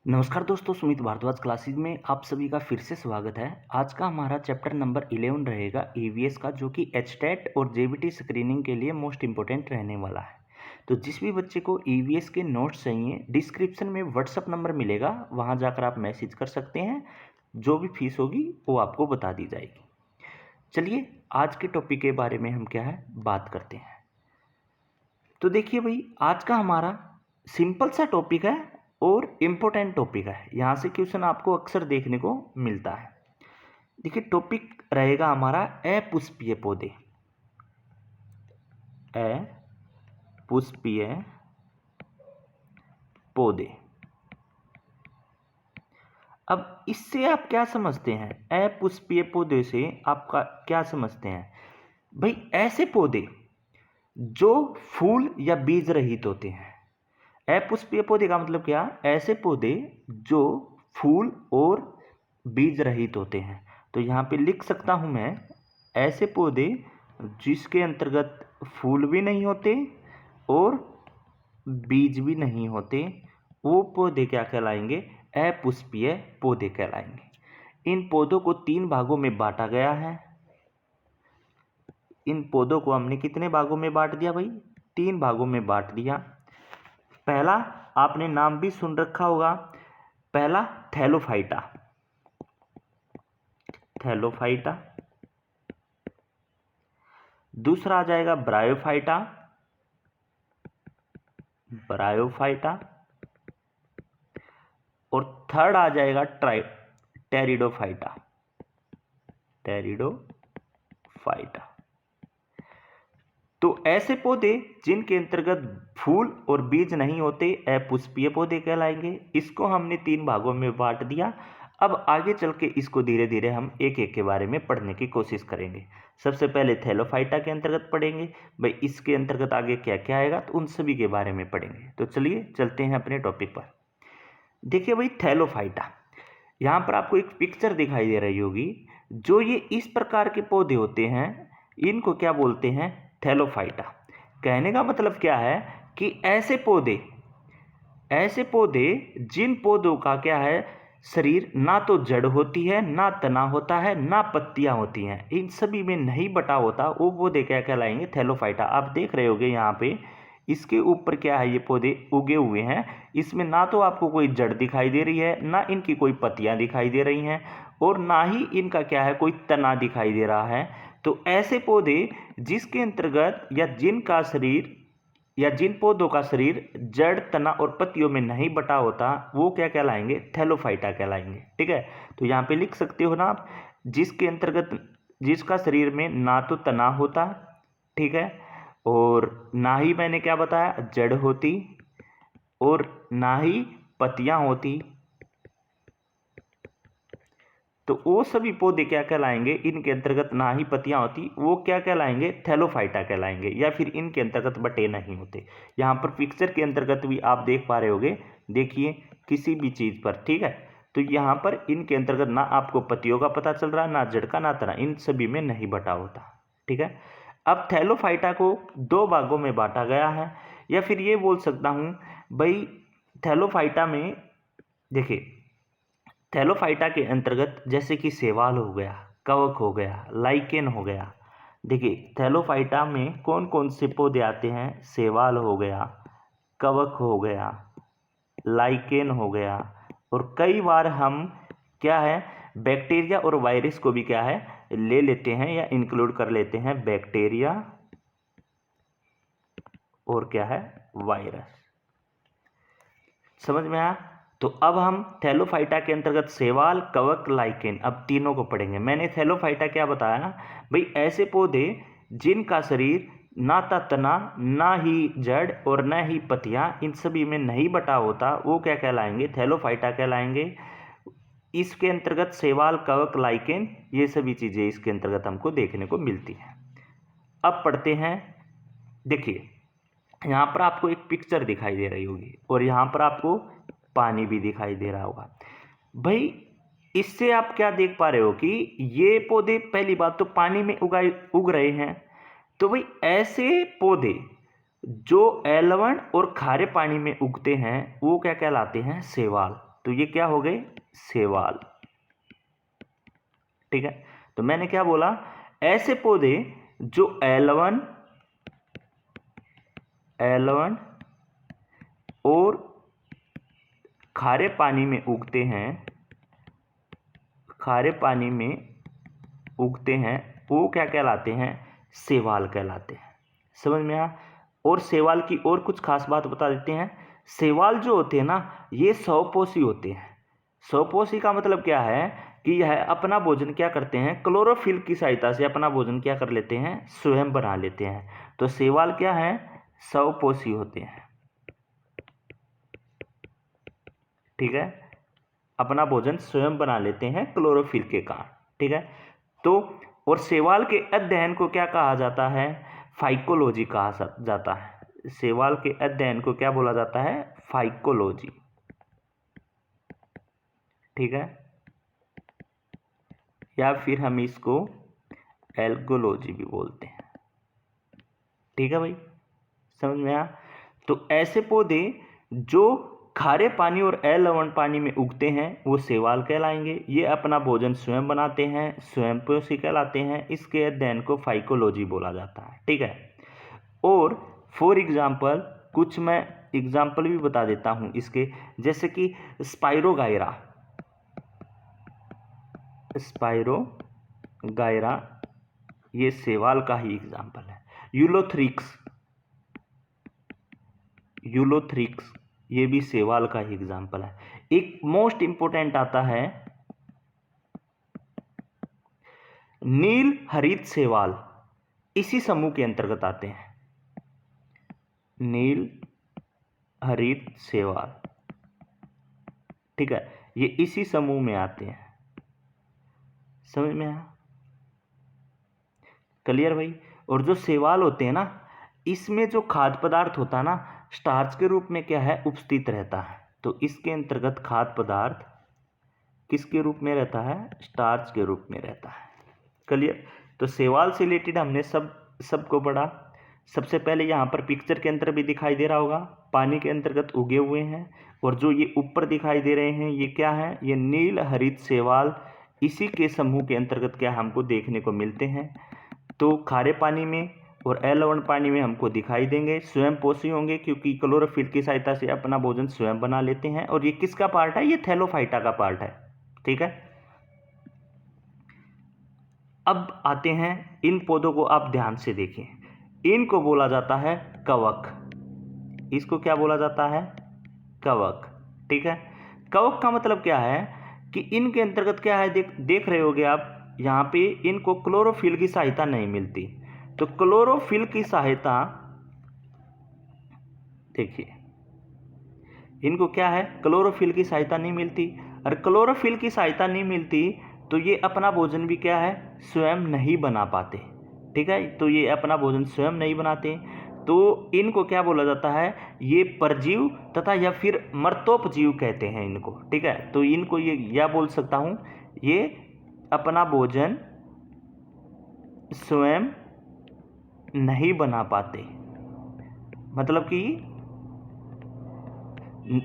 नमस्कार दोस्तों, सुमित भारद्वाज क्लासेज में आप सभी का फिर से स्वागत है। आज का हमारा चैप्टर नंबर 11 रहेगा ईवीएस का, जो कि एचटेट और जेबीटी स्क्रीनिंग के लिए मोस्ट इंपॉर्टेंट रहने वाला है। तो जिस भी बच्चे को ईवीएस के नोट्स चाहिए, डिस्क्रिप्शन में व्हाट्सअप नंबर मिलेगा, वहां जाकर आप मैसेज कर सकते हैं। जो भी फीस होगी वो आपको बता दी जाएगी। चलिए आज के टॉपिक के बारे में हम क्या है बात करते हैं। तो देखिए भाई, आज का हमारा सिंपल सा टॉपिक है और इम्पोर्टेंट टॉपिक है। यहाँ से क्वेश्चन आपको अक्सर देखने को मिलता है। देखिए टॉपिक रहेगा हमारा अपुष्पीय पौधे। अपुष्पीय पौधे। अब इससे आप क्या समझते हैं? अपुष्पीय पौधे से आपका क्या समझते हैं भाई? ऐसे पौधे जो फूल या बीज रहित होते हैं। अपुष्पीय पौधे का मतलब क्या? ऐसे पौधे जो फूल और बीज रहित होते हैं। तो यहाँ पे लिख सकता हूँ मैं, ऐसे पौधे जिसके अंतर्गत फूल भी नहीं होते और बीज भी नहीं होते, वो पौधे क्या कहलाएंगे? अपुष्पीय पौधे कहलाएंगे। इन पौधों को 3 भागों में बांटा गया है। इन पौधों को हमने कितने भागों में बांट दिया भाई? 3 भागों में बांट दिया। पहला आपने नाम भी सुन रखा होगा, पहला थैलोफाइटा। थैलोफाइटा। दूसरा आ जाएगा ब्रायोफाइटा। ब्रायोफाइटा। और थर्ड आ जाएगा टेरिडोफाइटा। टेरिडोफाइटा। तो ऐसे पौधे जिनके अंतर्गत फूल और बीज नहीं होते, अपुष्पीय पौधे कहलाएंगे। इसको हमने 3 भागों में बांट दिया। अब आगे चल के इसको धीरे धीरे हम एक एक के बारे में पढ़ने की कोशिश करेंगे। सबसे पहले थैलोफाइटा के अंतर्गत पढ़ेंगे भाई, इसके अंतर्गत आगे क्या क्या आएगा, तो उन सभी के बारे में पढ़ेंगे। तो चलिए चलते हैं अपने टॉपिक पर। देखिए भाई, थैलोफाइटा, यहाँ पर आपको एक पिक्चर दिखाई दे रही होगी। जो ये इस प्रकार के पौधे होते हैं, इनको क्या बोलते हैं? थैलोफाइटा। कहने का मतलब क्या है कि ऐसे पौधे जिन पौधों का क्या है, शरीर ना तो जड़ होती है, ना तना होता है, ना पत्तियां होती हैं, इन सभी में नहीं बटा होता, वो पौधे क्या कहलाएंगे? थैलोफाइटा। आप देख रहे होगे यहाँ पे इसके ऊपर क्या है, ये पौधे उगे हुए हैं। इसमें ना तो आपको कोई जड़ दिखाई दे रही है, ना इनकी कोई पत्तियां दिखाई दे रही हैं, और ना ही इनका क्या है, कोई तना दिखाई दे रहा है। तो ऐसे पौधे जिसके अंतर्गत या जिन पौधों का शरीर जड़, तना और पत्तियों में नहीं बटा होता, वो क्या कहलाएंगे? थैलोफाइटा कहलाएंगे। ठीक है, तो यहाँ पे लिख सकते हो ना आप, जिसके अंतर्गत जिसका शरीर में ना तो तना होता, ठीक है, और ना ही मैंने क्या बताया, जड़ होती, और ना ही पत्तियां होती, तो वो सभी पौधे क्या कहलाएंगे? इनके अंतर्गत ना ही पत्तियां होती, वो क्या कहलाएंगे? थैलोफाइटा कहलाएंगे, या फिर इनके अंतर्गत बटे नहीं होते। यहाँ पर पिक्चर के अंतर्गत भी आप देख पा रहे होगे, देखिए किसी भी चीज पर, ठीक है। तो यहाँ पर इनके अंतर्गत ना आपको पत्तियों का पता चल रहा है, ना जड़ का, ना तना, इन सभी में नहीं बटा होता। ठीक है, अब थैलोफाइटा को 2 भागों में बांटा गया है, या फिर ये बोल सकता हूं भाई, थैलोफाइटा में देखिए, थैलोफाइटा के अंतर्गत जैसे कि शैवाल हो गया, कवक हो गया, लाइकेन हो गया। देखिए थैलोफाइटा में कौन कौन से पौधे आते हैं? शैवाल हो गया, कवक हो गया, लाइकेन हो गया, और कई बार हम क्या है, बैक्टीरिया और वायरस को भी क्या है, ले लेते हैं या इंक्लूड कर लेते हैं। बैक्टीरिया और क्या है, वायरस। समझ में आया? तो अब हम थैलोफाइटा के अंतर्गत शैवाल, कवक, लाइकेन, अब तीनों को पढ़ेंगे। मैंने थैलोफाइटा क्या बताया भाई? ऐसे पौधे जिनका शरीर ना तो तना, ना ही जड़ और ना ही पत्तियां, इन सभी में नहीं बटा होता, वो क्या कहलाएंगे? थैलोफाइटा कहलाएंगे। इसके अंतर्गत शैवाल, कवक, लाइकेन, ये सभी चीजें इसके अंतर्गत हमको देखने को मिलती हैं। अब पढ़ते हैं। देखिए यहाँ पर आपको एक पिक्चर दिखाई दे रही होगी, और यहाँ पर आपको पानी भी दिखाई दे रहा होगा। भाई इससे आप क्या देख पा रहे हो कि ये पौधे, पहली बात तो पानी में उग रहे हैं। तो भाई ऐसे पौधे जो एलवण और खारे पानी में उगते हैं, वो क्या कहलाते हैं? शैवाल। तो ये क्या हो गए, शैवाल। ठीक है, तो मैंने क्या बोला, ऐसे पौधे जो L1 और खारे पानी में उगते हैं, खारे पानी में उगते हैं, वो क्या कहलाते हैं, शैवाल कहलाते हैं। समझ में आया। और शैवाल की और कुछ खास बात बता देते हैं। शैवाल जो होते हैं ना, ये स्वपोषी होते हैं। स्वपोषी का मतलब क्या है कि यह अपना भोजन क्या करते हैं, क्लोरोफिल की सहायता से अपना भोजन क्या कर लेते हैं, स्वयं बना लेते हैं। तो शैवाल क्या है, स्वपोषी होते हैं। ठीक है, अपना भोजन स्वयं बना लेते हैं क्लोरोफिल के कारण। ठीक है, तो और शैवाल के अध्ययन को क्या कहा जाता है, फाइकोलॉजी कहा जाता है। शैवाल के अध्ययन को क्या बोला जाता है, फाइकोलॉजी। ठीक है, या फिर हम इसको एल्गोलॉजी भी बोलते हैं। ठीक है भाई, समझ में आया। तो ऐसे पौधे जो खारे पानी और लवण पानी में उगते हैं वो शैवाल कहलाएंगे। ये अपना भोजन स्वयं बनाते हैं, स्वयंपोषी कहलाते हैं। इसके अध्ययन को फाइकोलॉजी बोला जाता है। ठीक है, और फॉर एग्जाम्पल कुछ मैं एग्जाम्पल भी बता देता हूं इसके, जैसे कि स्पाइरोगायरा, स्पाइरोगायरा ये शैवाल का ही एग्जाम्पल है। यूलोथ्रिक्स, यूलोथ्रिक्स ये भी शैवाल का ही एग्जाम्पल है। एक मोस्ट इंपोर्टेंट आता है नील हरित शैवाल, इसी समूह के अंतर्गत आते हैं। नील हरित शैवाल, ठीक है, ये इसी समूह में आते हैं। समझ में आया, क्लियर भाई। और जो शैवाल होते हैं ना, इसमें जो खाद्य पदार्थ होता है ना, स्टार्च के रूप में क्या है, उपस्थित रहता है। तो इसके अंतर्गत खाद्य पदार्थ किसके रूप में रहता है, स्टार्च के रूप में रहता है। क्लियर। तो शैवाल से रिलेटेड हमने सबको पढ़ा। सबसे पहले यहाँ पर पिक्चर के अंदर भी दिखाई दे रहा होगा, पानी के अंतर्गत उगे हुए हैं। और जो ये ऊपर दिखाई दे रहे हैं ये क्या है, ये नील हरित शैवाल, इसी के समूह के अंतर्गत क्या हमको देखने को मिलते हैं। तो खारे पानी में और लवण पानी में हमको दिखाई देंगे, स्वयं पोषी होंगे क्योंकि क्लोरोफिल की सहायता से अपना भोजन स्वयं बना लेते हैं। और ये किसका पार्ट है, ये थैलोफाइटा का पार्ट है। ठीक है, अब आते हैं इन पौधों को, आप ध्यान से देखें। इनको बोला जाता है कवक। इसको क्या बोला जाता है, कवक। ठीक है, कवक का मतलब क्या है कि इनके अंतर्गत क्या है, देख रहे होगे आप यहाँ पे, इनको क्लोरोफिल की सहायता नहीं मिलती। तो क्लोरोफिल की सहायता, देखिए इनको क्या है, क्लोरोफिल की सहायता नहीं मिलती। और क्लोरोफिल की सहायता नहीं मिलती तो ये अपना भोजन भी क्या है, स्वयं नहीं बना पाते। ठीक है, तो ये अपना भोजन स्वयं नहीं बनाते, तो इनको क्या बोला जाता है, ये परजीव तथा या फिर मर्तोपजीव कहते हैं इनको। ठीक है, तो इनको ये या बोल सकता हूं, ये अपना भोजन स्वयं नहीं बना पाते, मतलब कि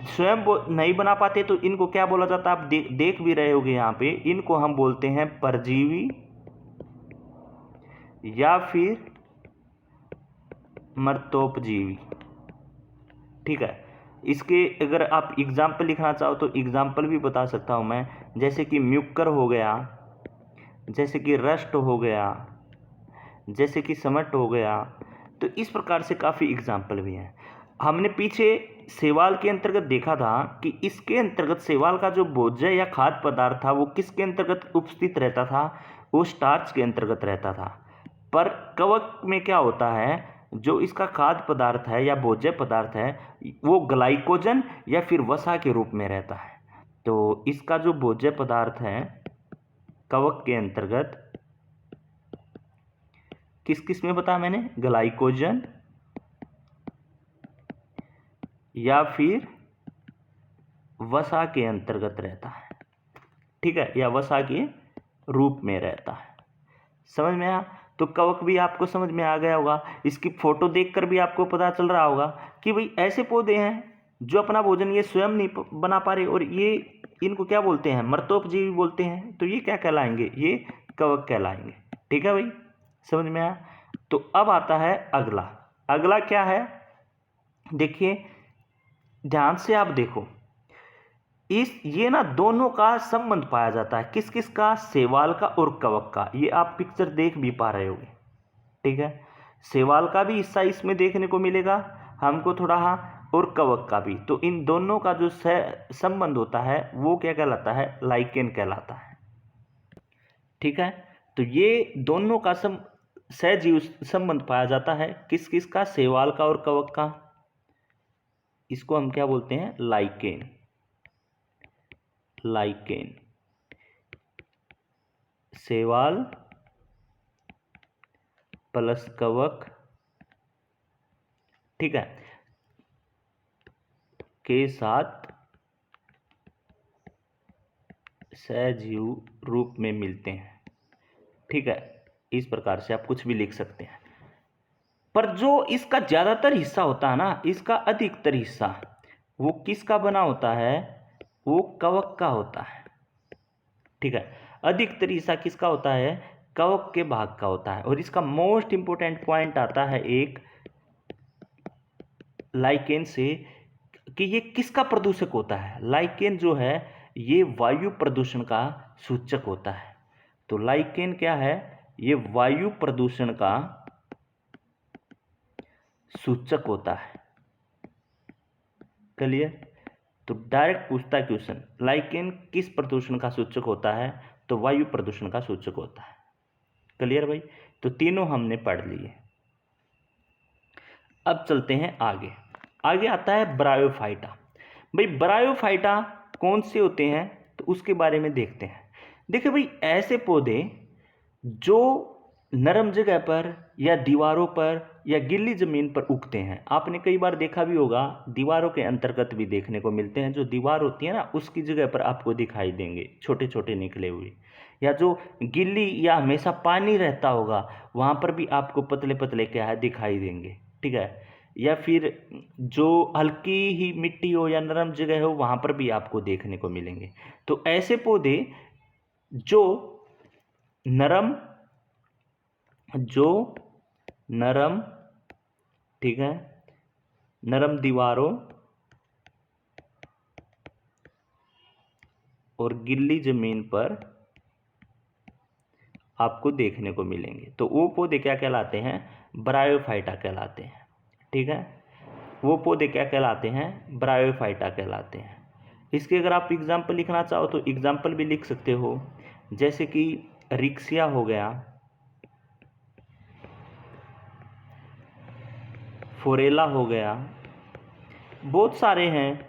स्वयं नहीं बना पाते। तो इनको क्या बोला जाता है, आप देख भी रहे होगे यहाँ पे, इनको हम बोलते हैं परजीवी या फिर मर्तोपजीवी। ठीक है, इसके अगर आप एग्जाम्पल लिखना चाहो तो एग्जाम्पल भी बता सकता हूं मैं, जैसे कि म्यूकर हो गया, जैसे कि रस्ट हो गया, जैसे कि समट हो गया। तो इस प्रकार से काफ़ी एग्जाम्पल भी हैं। हमने पीछे शैवाल के अंतर्गत देखा था कि इसके अंतर्गत शैवाल का जो भोज्य या खाद्य पदार्थ था वो किसके अंतर्गत उपस्थित रहता था, वो स्टार्च के अंतर्गत रहता था। पर कवक में क्या होता है, जो इसका खाद्य पदार्थ है या भोज्य पदार्थ है वो ग्लाइकोजन या फिर वसा के रूप में रहता है। तो इसका जो भोज्य पदार्थ है कवक के अंतर्गत किस किस में बताया मैंने, ग्लाइकोजन या फिर वसा के अंतर्गत रहता है। ठीक है, या वसा के रूप में रहता है। समझ में आया। तो कवक भी आपको समझ में आ गया होगा, इसकी फोटो देखकर भी आपको पता चल रहा होगा कि भाई ऐसे पौधे हैं जो अपना भोजन ये स्वयं नहीं बना पा रहे, और ये इनको क्या बोलते हैं, मर्तोपजीवी बोलते हैं। तो ये क्या कहलाएंगे, ये कवक कहलाएंगे। ठीक है भाई, समझ में आया। तो अब आता है अगला। अगला क्या है, देखिए ध्यान से आप देखो, ये ना दोनों का संबंध पाया जाता है। किस किस का, शैवाल का और कवक का। ये आप पिक्चर देख भी पा रहे होगे। ठीक है, शैवाल का भी हिस्सा इसमें देखने को मिलेगा हमको थोड़ा, हाँ, और कवक का भी। तो इन दोनों का जो संबंध होता है वो क्या कहलाता है, लाइकेन कहलाता है। ठीक है, तो ये दोनों का सहजीव संबंध पाया जाता है। किस किस का, शैवाल का और कवक का। इसको हम क्या बोलते हैं, लाइकेन। लाइकेन, शैवाल प्लस कवक, ठीक है, के साथ सहजीव रूप में मिलते हैं। ठीक है, इस प्रकार से आप कुछ भी लिख सकते हैं। पर जो इसका ज्यादातर हिस्सा होता है ना, इसका अधिकतर हिस्सा वो किसका बना होता है, वो कवक का होता है। ठीक है, अधिकतर हिस्सा किसका होता है, कवक के भाग का होता है। और इसका मोस्ट इंपोर्टेंट पॉइंट आता है एक लाइकेन से, कि ये किसका प्रदूषक होता है। लाइकेन जो है ये वायु प्रदूषण का सूचक होता है। तो लाइकेन क्या है, ये वायु प्रदूषण का सूचक होता है। क्लियर। तो डायरेक्ट पूछता है क्वेश्चन, लाइकेन किस प्रदूषण का सूचक होता है, तो वायु प्रदूषण का सूचक होता है। क्लियर भाई, तो तीनों हमने पढ़ लिए। अब चलते हैं आगे। आगे आता है ब्रायोफाइटा। भाई ब्रायोफाइटा कौन से होते हैं, तो उसके बारे में देखते हैं। देखिए भाई, ऐसे पौधे जो नरम जगह पर या दीवारों पर या गिल्ली जमीन पर उगते हैं। आपने कई बार देखा भी होगा, दीवारों के अंतर्गत भी देखने को मिलते हैं। जो दीवार होती है ना, उसकी जगह पर आपको दिखाई देंगे छोटे छोटे निकले हुए, या जो गिल्ली या हमेशा पानी रहता होगा वहाँ पर भी आपको पतले पतले क्या है दिखाई देंगे। ठीक है, या फिर जो हल्की ही मिट्टी हो या नरम जगह हो वहाँ पर भी आपको देखने को मिलेंगे। तो ऐसे पौधे जो नरम ठीक है, नरम दीवारों और गिल्ली जमीन पर आपको देखने को मिलेंगे, तो वो पौधे क्या कहलाते हैं, ब्रायोफाइटा कहलाते हैं। ठीक है, वो पौधे क्या कहलाते हैं, ब्रायोफाइटा कहलाते हैं। इसके अगर आप एग्जाम्पल लिखना चाहो तो एग्जाम्पल भी लिख सकते हो, जैसे कि रिक्सिया हो गया, फोरेला हो गया, बहुत सारे हैं,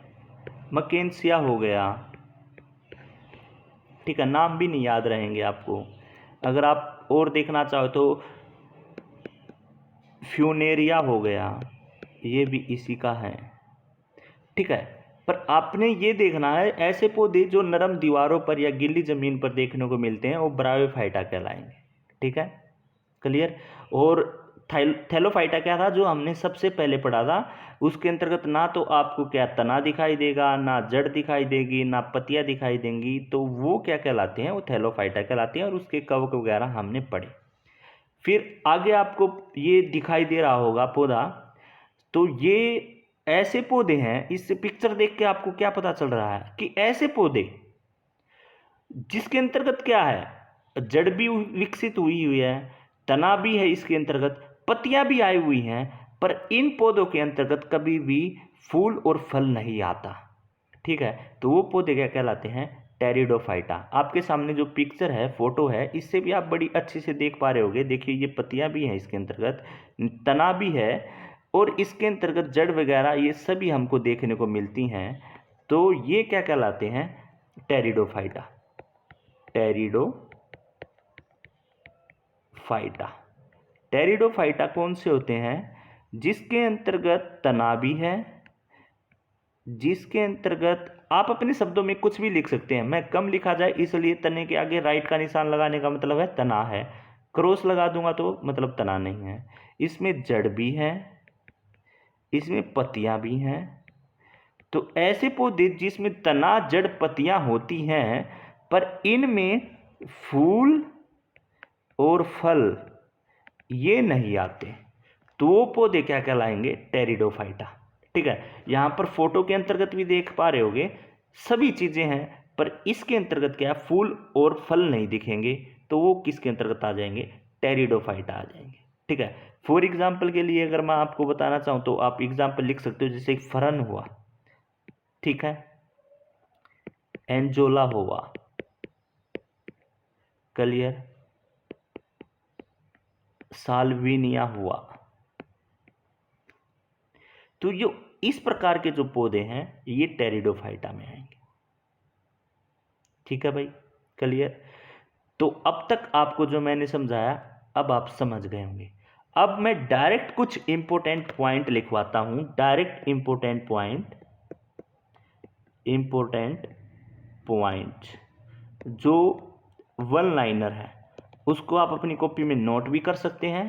मकेंसिया हो गया। ठीक है, नाम भी नहीं याद रहेंगे आपको। अगर आप और देखना चाहो तो फ्यूनेरिया हो गया, ये भी इसी का है। ठीक है, पर आपने ये देखना है, ऐसे पौधे जो नरम दीवारों पर या गीली जमीन पर देखने को मिलते हैं वो ब्रायोफाइटा कहलाएंगे। ठीक है, क्लियर। और थैलोफाइटा क्या था, जो हमने सबसे पहले पढ़ा था, उसके अंतर्गत ना तो आपको क्या तना दिखाई देगा, ना जड़ दिखाई देगी, ना पत्तियां दिखाई देंगी। तो वो क्या कहलाते हैं, वो थैलोफाइटा कहलाते हैं। और उसके कवक वगैरह हमने पढ़े। फिर आगे आपको ये दिखाई दे रहा होगा पौधा, तो ये ऐसे पौधे हैं, इस पिक्चर देख के आपको क्या पता चल रहा है कि ऐसे पौधे जिसके अंतर्गत क्या है, जड़ भी विकसित हुई हुई है, तना भी है इसके अंतर्गत, पत्तियां भी आई हुई हैं, पर इन पौधों के अंतर्गत कभी भी फूल और फल नहीं आता। ठीक है, तो वो पौधे क्या कहलाते हैं, टेरिडोफाइटा। आपके सामने जो पिक्चर है, फोटो है, इससे भी आप बड़ी अच्छे से देख पा रहे होगे। देखिए, ये पत्तियां भी हैं इसके अंतर्गत, तना भी है, और इसके अंतर्गत जड़ वगैरह ये सभी हमको देखने को मिलती हैं। तो ये क्या कहलाते हैं, टेरिडोफाइटा। टेरिडोफाइटा। टेरिडोफाइटा कौन से होते हैं, जिसके अंतर्गत तना भी है, जिसके अंतर्गत आप अपने शब्दों में कुछ भी लिख सकते हैं। मैं कम लिखा जाए इसलिए तने के आगे राइट का निशान लगाने का मतलब है तना है, क्रॉस लगा दूंगा तो मतलब तना नहीं है। इसमें जड़ भी है, इसमें पत्तियां भी हैं, तो ऐसे पौधे जिसमें तना जड़ पत्तियां होती हैं पर इनमें फूल और फल ये नहीं आते, तो वो पौधे क्या कहलाएंगे? टेरिडोफाइटा। ठीक है, यहाँ पर फोटो के अंतर्गत भी देख पा रहे होगे सभी चीजें हैं, पर इसके अंतर्गत क्या है? फूल और फल नहीं दिखेंगे, तो वो किसके अंतर्गत आ जाएंगे? टेरिडोफाइटा आ जाएंगे। ठीक है, फॉर एग्जाम्पल के लिए अगर मैं आपको बताना चाहूँ तो आप एग्जाम्पल लिख सकते हो, जैसे फरन हुआ, ठीक है, एंजोला हुआ, क्लियर, साल्विनिया हुआ। तो ये इस प्रकार के जो पौधे हैं ये टेरिडोफाइटा में आएंगे। ठीक है भाई, क्लियर। तो अब तक आपको जो मैंने समझाया अब आप समझ गए होंगे। अब मैं डायरेक्ट कुछ इंपॉर्टेंट पॉइंट लिखवाता हूं, डायरेक्ट इंपॉर्टेंट पॉइंट जो वन लाइनर है उसको आप अपनी कॉपी में नोट भी कर सकते हैं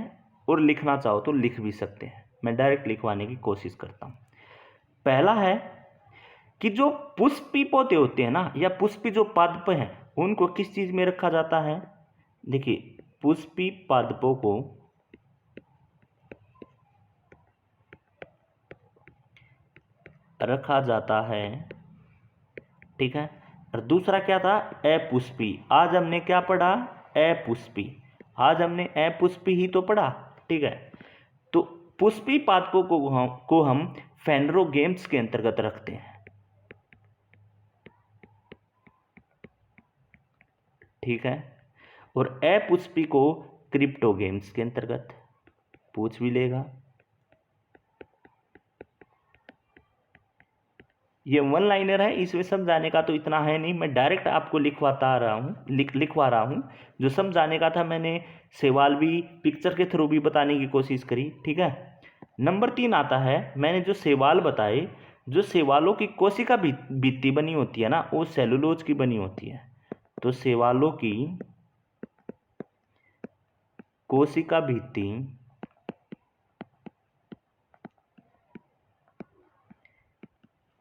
और लिखना चाहो तो लिख भी सकते हैं। मैं डायरेक्ट लिखवाने की कोशिश करता हूं। पहला है कि जो पुष्पी पौधे होते हैं ना, या पुष्पी जो पादप हैं, उनको किस चीज में रखा जाता है? देखिए, पुष्पी पादपों को रखा जाता है, ठीक है। और दूसरा क्या था? अपुष्पी। आज हमने क्या पढ़ा? अपुष्पी। आज हमने अपुष्पी ही तो पढ़ा, ठीक है। तो पुष्पी पादपों को हम फेनरोगेम्स के अंतर्गत रखते हैं, ठीक है। और अपुष्पी को क्रिप्टोगेम्स के अंतर्गत। पूछ भी लेगा। ये वन लाइनर है, इसमें समझाने का तो इतना है नहीं, मैं डायरेक्ट आपको लिखवा रहा हूँ। जो समझाने का था मैंने सवाल भी पिक्चर के थ्रू भी बताने की कोशिश करी, ठीक है। नंबर 3 आता है, मैंने जो सवाल बताए, जो सवालों की कोशिका भित्ति बनी होती है ना, वो सेलुलोज की बनी होती है। तो सवालों की कोशिका भित्ति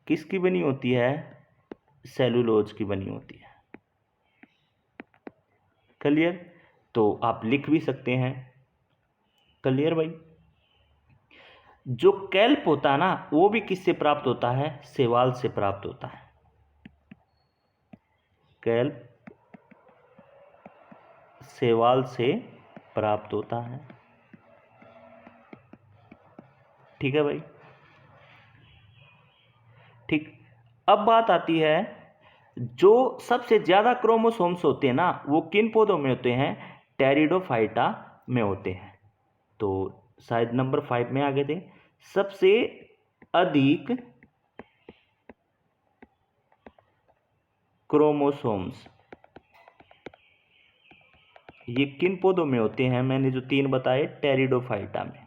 किसकी बनी होती है? सेलुलोज की बनी होती है, क्लियर। तो आप लिख भी सकते हैं, क्लियर भाई। जो कैल्प होता है ना, वो भी किससे प्राप्त होता है? शैवाल से प्राप्त होता है। कैल्प शैवाल से प्राप्त होता है, ठीक है भाई। ठीक, अब बात आती है, जो सबसे ज्यादा क्रोमोसोम्स होते हैं ना, वो किन पौधों में होते हैं? टेरिडोफाइटा में होते हैं। तो शायद नंबर 5 में आगे थे, सबसे अधिक क्रोमोसोम्स ये किन पौधों में होते हैं? मैंने जो 3 बताए, टेरिडोफाइटा में।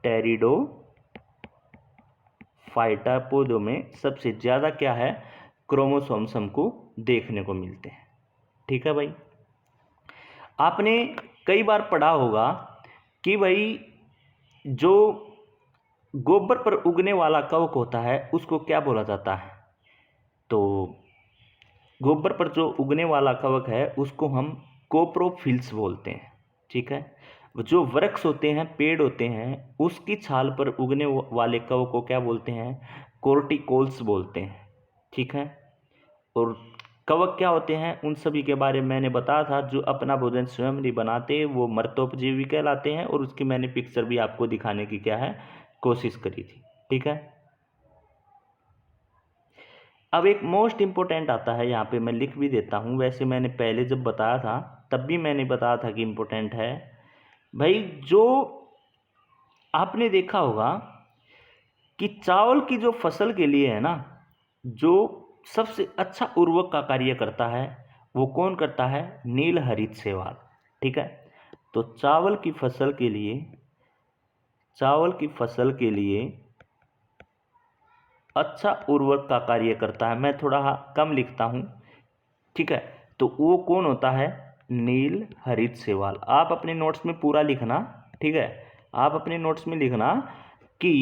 टेरिडोफाइटा पौधों में सबसे ज्यादा क्या है? क्रोमोसोम्स हमको देखने को मिलते हैं, ठीक है भाई। आपने कई बार पढ़ा होगा कि भाई जो गोबर पर उगने वाला कवक होता है उसको क्या बोला जाता है? तो गोबर पर जो उगने वाला कवक है उसको हम कोप्रोफिल्स बोलते हैं, ठीक है। जो वृक्ष होते हैं, पेड़ होते हैं, उसकी छाल पर उगने वाले कवक को क्या बोलते हैं? कोर्टिकोल्स बोलते हैं, ठीक है। और कवक क्या होते हैं उन सभी के बारे में मैंने बताया था। जो अपना भोजन स्वयं नहीं बनाते वो मर्तोपजीवी कहलाते हैं, और उसकी मैंने पिक्चर भी आपको दिखाने की क्या है कोशिश करी थी, ठीक है। अब एक मोस्ट इंपॉर्टेंट आता है, यहाँ पे मैं लिख भी देता हूँ। वैसे मैंने पहले जब बताया था तब भी मैंने बताया था कि इंपॉर्टेंट है भाई। जो आपने देखा होगा कि चावल की जो फसल के लिए है ना, जो सबसे अच्छा उर्वरक का कार्य करता है वो कौन करता है? नील हरित शैवाल, ठीक है। तो चावल की फसल के लिए अच्छा उर्वरक का कार्य करता है, मैं थोड़ा कम लिखता हूं, ठीक है। तो वो कौन होता है? नील हरित शैवाल। आप अपने नोट्स में पूरा लिखना, ठीक है। आप अपने नोट्स में लिखना कि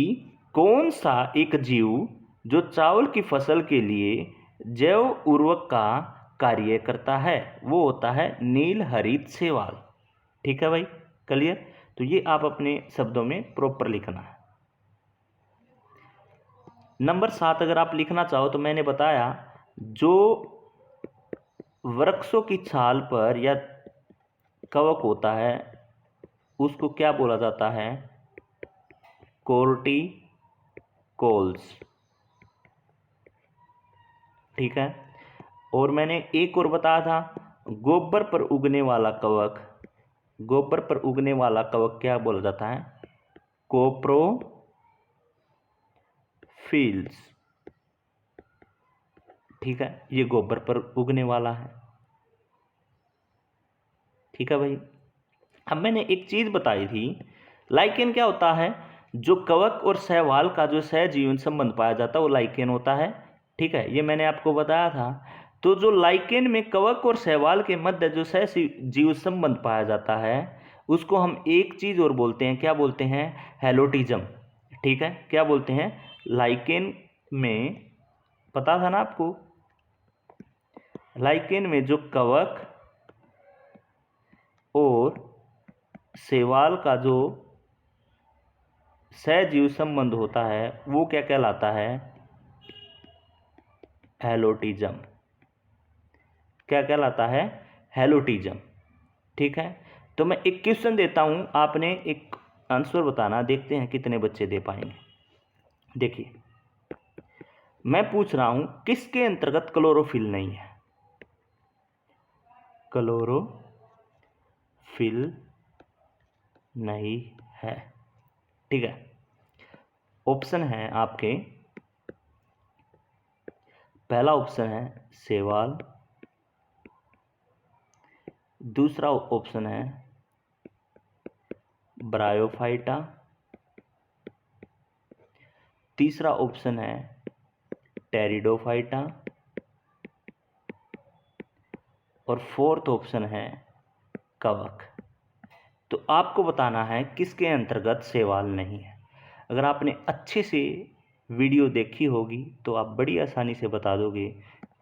कौन सा एक जीव जो चावल की फसल के लिए जैव उर्वरक का कार्य करता है, वो होता है नील हरित शैवाल। ठीक है भाई, क्लियर। तो ये आप अपने शब्दों में प्रॉपर लिखना है। नंबर 7 अगर आप लिखना चाहो तो मैंने बताया जो वृक्षों की छाल पर या कवक होता है उसको क्या बोला जाता है, कोर्टिकोल्स। ठीक है। और मैंने एक और बताया था गोबर पर उगने वाला कवक, गोबर पर उगने वाला कवक क्या बोला जाता है, कोप्रोफिल्स। ठीक है, ये गोबर पर उगने वाला है। ठीक है भाई। अब मैंने एक चीज बताई थी, लाइकेन क्या होता है, जो कवक और शैवाल का जो सहजीवन संबंध पाया जाता है वो लाइकेन होता है। ठीक है, ये मैंने आपको बताया था। तो जो लाइकेन में कवक और शैवाल के मध्य जो सहजीव संबंध पाया जाता है उसको हम एक चीज और बोलते हैं, क्या बोलते हैं, हेलोटिज्म। ठीक है, क्या बोलते हैं, लाइकेन में, पता था ना आपको, लाइकेन में जो कवक और शैवाल का जो सहजीव संबंध होता है वो क्या कहलाता है, हेलोटिज्म। क्या कहलाता है, हेलोटिज्म। ठीक है। तो मैं एक क्वेश्चन देता हूं, आपने एक आंसर बताना, देखते हैं कितने बच्चे दे पाएंगे। देखिए मैं पूछ रहा हूं किसके अंतर्गत क्लोरोफिल नहीं है, क्लोरोफिल नहीं है। ठीक है, ऑप्शन है आपके, पहला ऑप्शन है शैवाल, दूसरा ऑप्शन है ब्रायोफाइटा, तीसरा ऑप्शन है टेरिडोफाइटा और फोर्थ ऑप्शन है कवक। तो आपको बताना है किसके अंतर्गत शैवाल नहीं है। अगर आपने अच्छे से वीडियो देखी होगी तो आप बड़ी आसानी से बता दोगे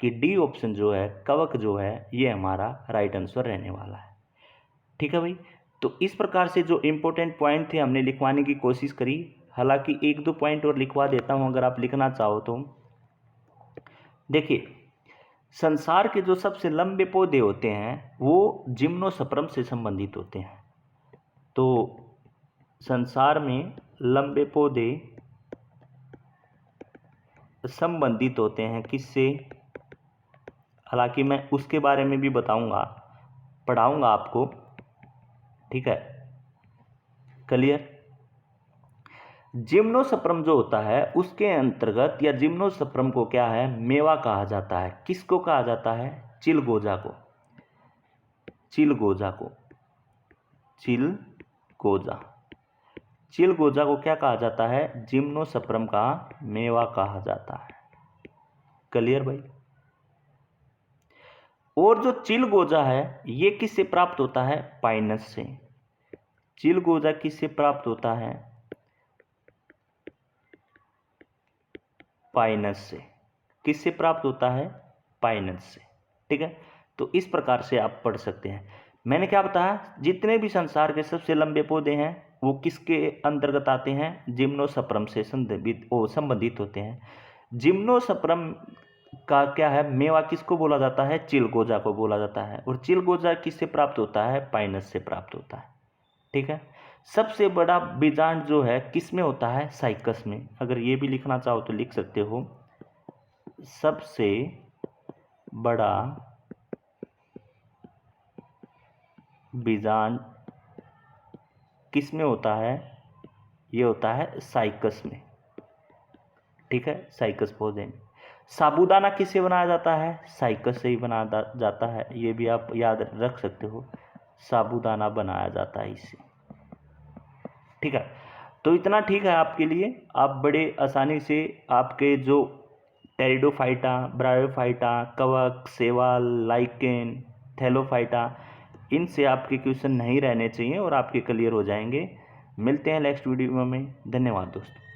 कि डी ऑप्शन जो है, कवक जो है, ये हमारा राइट आंसर रहने वाला है। ठीक है भाई। तो इस प्रकार से जो इम्पोर्टेंट पॉइंट थे हमने लिखवाने की कोशिश करी। हालांकि एक दो पॉइंट और लिखवा देता हूं अगर आप लिखना चाहो तो। देखिए संसार के जो सबसे लंबे पौधे होते हैं वो जिम्नोस्पर्म से संबंधित होते हैं। तो संसार में लंबे पौधे संबंधित होते हैं किससे, हालांकि मैं उसके बारे में भी बताऊंगा, पढ़ाऊंगा आपको। ठीक है, क्लियर। जिम्नोस्पर्म जो होता है उसके अंतर्गत, या जिम्नोस्पर्म को क्या है, मेवा कहा जाता है। किसको कहा जाता है, चिलगोजा को, चिलगोजा को, चिलगोजा, चिलगोजा को क्या कहा जाता है, जिम्नोस्पर्म का मेवा कहा जाता है। क्लियर भाई। और जो चिलगोजा है ये किससे प्राप्त होता है, पाइनस से। चिलगोजा किससे प्राप्त होता है, पाइनस से। किससे प्राप्त होता है, पाइनस से। ठीक है, तो इस प्रकार से आप पढ़ सकते हैं। मैंने क्या बताया, जितने भी संसार के सबसे लंबे पौधे हैं वो किसके अंतर्गत आते हैं, जिम्नोस्पर्म से संबंधित होते हैं। जिम्नोस्पर्म का क्या है, मेवा किसको बोला जाता है, चिलगोजा को बोला जाता है। और चिलगोजा किससे प्राप्त होता है, पाइनस से प्राप्त होता है। ठीक है। सबसे बड़ा बीजांड जो है किस में होता है, साइकस में। अगर ये भी लिखना चाहो तो लिख सकते हो, सबसे बड़ा बीजांड किस में होता है, ये होता है साइकस में। ठीक है, साइकस पौधे में। साबूदाना किससे बनाया जाता है, साइकस से ही बनाया जाता है। ये भी आप याद रख सकते हो, साबूदाना बनाया जाता है इससे। ठीक है, तो इतना ठीक है आपके लिए। आप बड़े आसानी से आपके जो टेरिडोफाइटा, ब्रायोफाइटा, कवक, शैवाल, लाइकेन, थैलोफाइटा, इनसे आपके क्वेश्चन नहीं रहने चाहिए और आपके क्लियर हो जाएंगे। मिलते हैं नेक्स्ट वीडियो में। धन्यवाद दोस्तों।